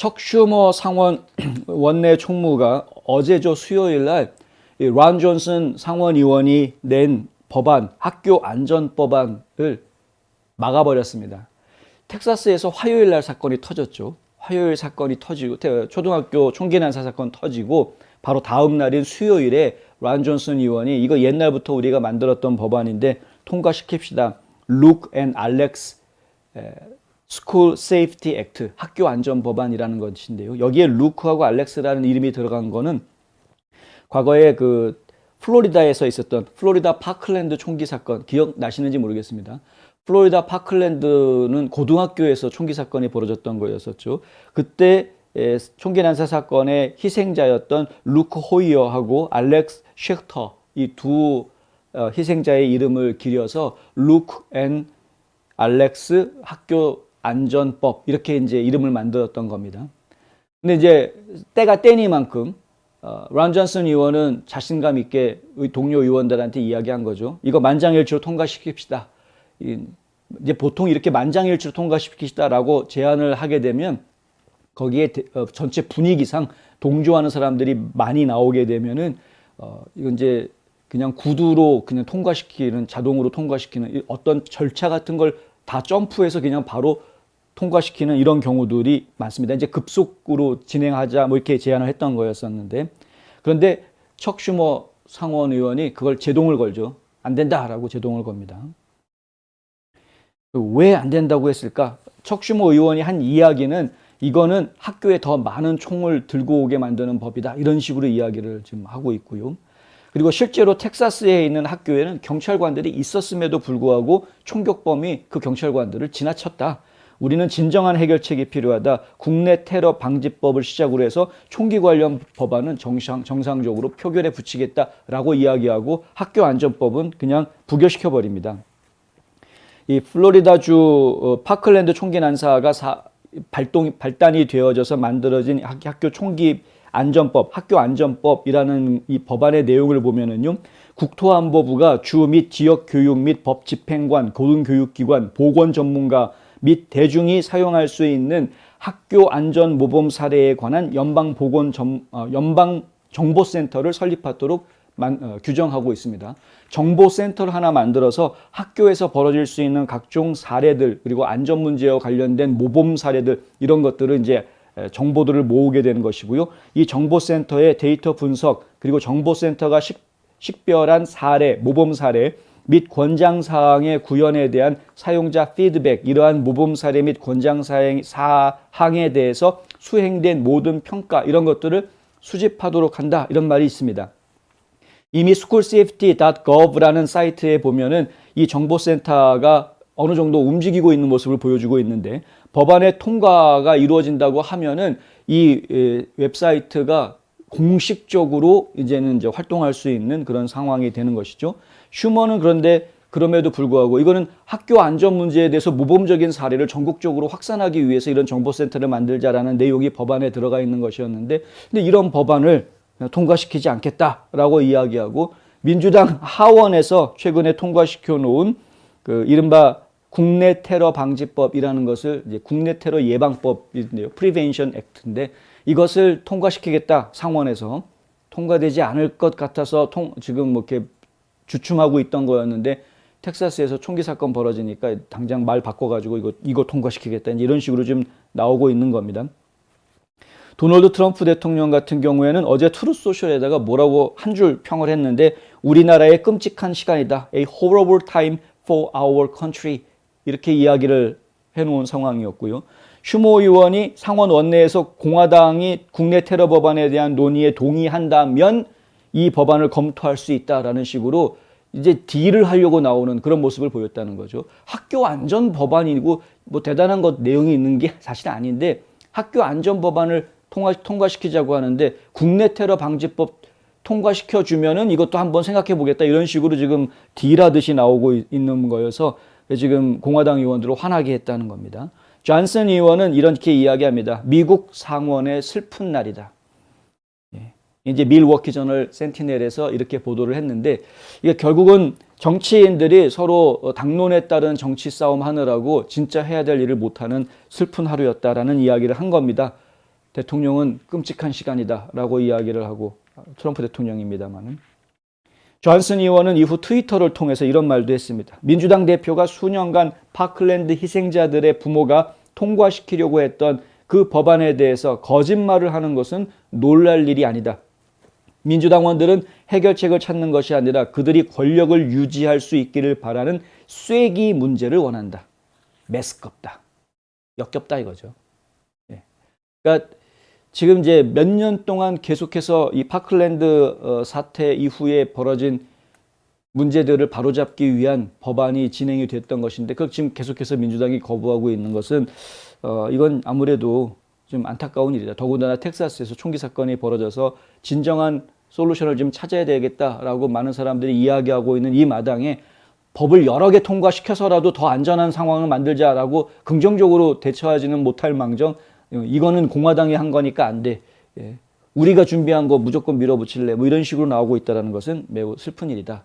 척 슈머 상원 원내 총무가 어제죠 수요일 날 론 존슨 상원 의원이 낸 법안, 학교 안전 법안을 막아버렸습니다. 텍사스에서 화요일 날 사건이 터졌죠. 화요일 사건이 터지고 초등학교 총기 난사 사건 터지고 바로 다음 날인 수요일에 론 존슨 의원이 이거 옛날부터 우리가 만들었던 법안인데 통과시킵시다. 루크 앤 알렉스 스쿨 세이프티 액트, 학교 안전 법안이라는 것인데요. 여기에 루크하고 알렉스라는 이름이 들어간 거는 과거에 그 플로리다에서 있었던 플로리다 파클랜드 총기 사건 기억나시는지 모르겠습니다. 플로리다 파클랜드는 고등학교에서 총기 사건이 벌어졌던 거였었죠. 그때 총기 난사 사건의 희생자였던 루크 호이어하고 알렉스 셰터 이 두 희생자의 이름을 기려서 루크 앤 알렉스 학교 안전법 이렇게 이제 이름을 만들었던 겁니다. 근데 이제 때가 때니만큼 론 존슨 의원은 자신감 있게 동료 의원들한테 이야기한 거죠. 이거 만장일치로 통과시킵시다. 이제 보통 이렇게 만장일치로 통과시키시다라고 제안을 하게 되면 거기에 전체 분위기상 동조하는 사람들이 많이 나오게 되면은 이건 이제 그냥 구두로 그냥 통과시키는 자동으로 통과시키는 어떤 절차 같은 걸 다 점프해서 그냥 바로 통과시키는 이런 경우들이 많습니다. 이제 급속으로 진행하자 뭐 이렇게 제안을 했던 거였었는데 그런데 척 슈머 상원 의원이 그걸 제동을 걸죠. 안 된다라고 제동을 겁니다. 왜 안 된다고 했을까? 척 슈머 의원이 한 이야기는 이거는 학교에 더 많은 총을 들고 오게 만드는 법이다. 이런 식으로 이야기를 지금 하고 있고요. 그리고 실제로 텍사스에 있는 학교에는 경찰관들이 있었음에도 불구하고 총격범이 그 경찰관들을 지나쳤다. 우리는 진정한 해결책이 필요하다. 국내 테러 방지법을 시작으로 해서 총기 관련 법안은 정상적으로 표결에 붙이겠다라고 이야기하고 학교 안전법은 그냥 부결시켜버립니다. 이 플로리다주 파클랜드 총기 난사가 발단이 되어져서 만들어진 학교 총기 안전법, 학교 안전법이라는 이 법안의 내용을 보면은요, 국토안보부가 주 및 지역 교육 및 법 집행관, 고등교육기관, 보건 전문가 및 대중이 사용할 수 있는 학교 안전 모범 사례에 관한 연방 정보센터를 설립하도록 규정하고 있습니다. 정보센터를 하나 만들어서 학교에서 벌어질 수 있는 각종 사례들 그리고 안전 문제와 관련된 모범 사례들 이런 것들을 이제 정보들을 모으게 되는 것이고요. 이 정보센터의 데이터 분석 그리고 정보센터가 식별한 사례, 모범 사례 및 권장사항의 구현에 대한 사용자 피드백 이러한 모범 사례 및 권장사항에 대해서 수행된 모든 평가 이런 것들을 수집하도록 한다 이런 말이 있습니다. 이미 schoolsafety.gov라는 사이트에 보면은 이 정보센터가 어느 정도 움직이고 있는 모습을 보여주고 있는데 법안의 통과가 이루어진다고 하면은 이 웹사이트가 공식적으로 이제는 이제 활동할 수 있는 그런 상황이 되는 것이죠. 슈머는 그런데 그럼에도 불구하고 이거는 학교 안전 문제에 대해서 모범적인 사례를 전국적으로 확산하기 위해서 이런 정보센터를 만들자라는 내용이 법안에 들어가 있는 것이었는데 근데 이런 법안을 통과시키지 않겠다라고 이야기하고 민주당 하원에서 최근에 통과시켜 놓은 그 이른바 국내 테러 방지법이라는 것을 이제 국내 테러 예방법인데요. Prevention Act인데 이것을 통과시키겠다 상원에서 통과되지 않을 것 같아서 지금 뭐 이렇게 주춤하고 있던 거였는데 텍사스에서 총기 사건 벌어지니까 당장 말 바꿔가지고 이거 통과시키겠다 이런 식으로 지금 나오고 있는 겁니다. 도널드 트럼프 대통령 같은 경우에는 어제 트루스 소셜에다가 뭐라고 한 줄 평을 했는데 우리나라의 끔찍한 시간이다. A horrible time for our country. 이렇게 이야기를 해놓은 상황이었고요. 슈머 의원이 상원 원내에서 공화당이 국내 테러 법안에 대한 논의에 동의한다면 이 법안을 검토할 수 있다라는 식으로 이제 딜을 하려고 나오는 그런 모습을 보였다는 거죠. 학교 안전 법안이고 뭐 대단한 것 내용이 있는 게 사실 아닌데 학교 안전 법안을 통과시키자고 하는데 국내 테러 방지법 통과시켜주면은 이것도 한번 생각해 보겠다 이런 식으로 지금 딜하듯이 나오고 있는 거여서 지금 공화당 의원들을 화나게 했다는 겁니다. 존슨 의원은 이렇게 이야기합니다. 미국 상원의 슬픈 날이다. 이제 밀워키 저널 센티넬에서 이렇게 보도를 했는데 이게 결국은 정치인들이 서로 당론에 따른 정치 싸움 하느라고 진짜 해야 될 일을 못하는 슬픈 하루였다라는 이야기를 한 겁니다. 대통령은 끔찍한 시간이다라고 이야기를 하고 트럼프 대통령입니다만은 존슨 의원은 이후 트위터를 통해서 이런 말도 했습니다. 민주당 대표가 수년간 파클랜드 희생자들의 부모가 통과시키려고 했던 그 법안에 대해서 거짓말을 하는 것은 놀랄 일이 아니다. 민주당원들은 해결책을 찾는 것이 아니라 그들이 권력을 유지할 수 있기를 바라는 쐐기 문제를 원한다. 메스껍다. 역겹다 이거죠. 예. 그러니까 지금 이제 몇 년 동안 계속해서 이 파클랜드 사태 이후에 벌어진 문제들을 바로잡기 위한 법안이 진행이 됐던 것인데 그걸 지금 계속해서 민주당이 거부하고 있는 것은 이건 아무래도 좀 안타까운 일이다. 더군다나 텍사스에서 총기 사건이 벌어져서 진정한 솔루션을 좀 찾아야 되겠다라고 많은 사람들이 이야기하고 있는 이 마당에 법을 여러 개 통과시켜서라도 더 안전한 상황을 만들자라고 긍정적으로 대처하지는 못할 망정 이거는 공화당이 한 거니까 안 돼. 예. 우리가 준비한 거 무조건 밀어붙일래. 뭐 이런 식으로 나오고 있다는 것은 매우 슬픈 일이다.